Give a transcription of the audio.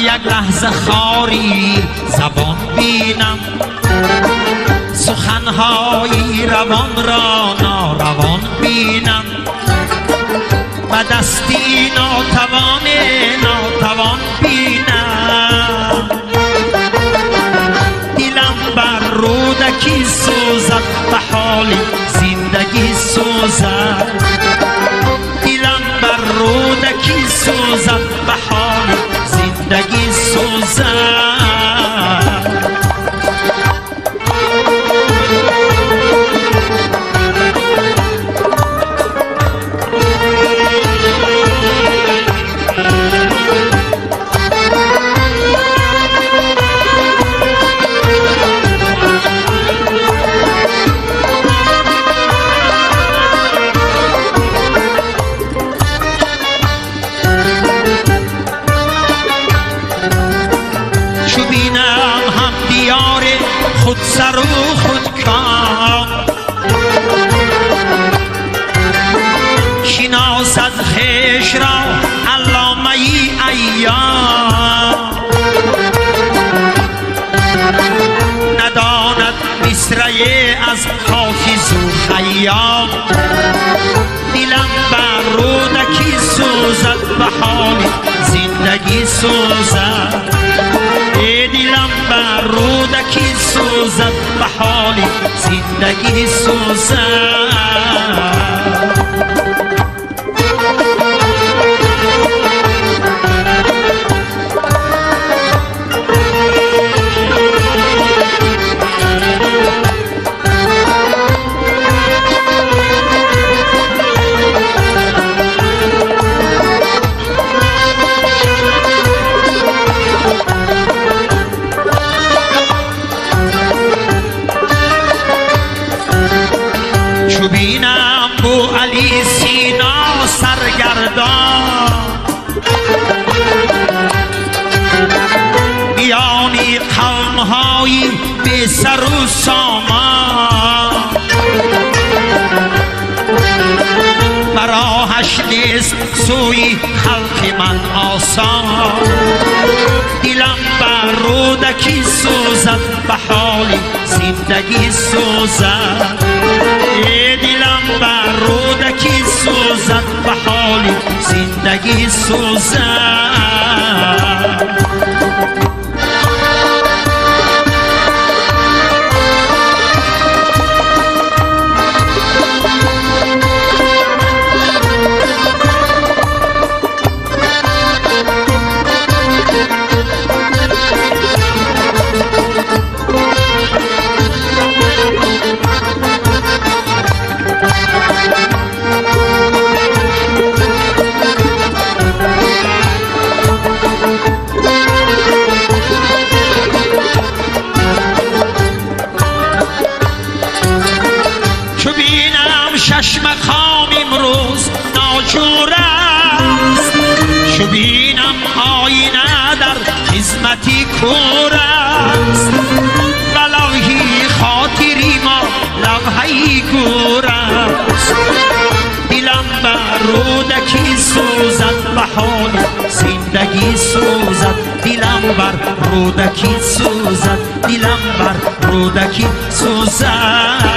یک لحظه خاری زبان بینم، سخنهای روان را ناروان بینم، و دستی ناتوان بینم. دلم بر رودکی سوزد به حال زندگی سوزد، دلم بر رودکی سوزد به حال زندگی سوزد. چو بینم هم دیار خود سر و خود کام، شناسد خویش را علامه ایام، نداند مصرعی از حافظ و خیام. دلم بر رودکی سوزد به حال زندگی سوزد، دلم بر رودکی سوزد به حال زندگی سوزد. چو بینم بو علی سینا سرگردان، میانی قوم‌های بی سر و سامان، براهش نیست سوی خلق من آسان. دلم بر رودکی سوزد به حال زندگی سوزد، دلم بر رودکی سوزد به حال زندگی سوزد. چو بینم شش مقام امروز ناجور است، چو بینم آینه در خدمتی کور است، بلوحی خاطری ما لوحه‌ای گور است. دلم بر رودکی سوزد به حال زندگی سوزد، دلم بر رودکی سوزد، دلم بر رودکی سوزد.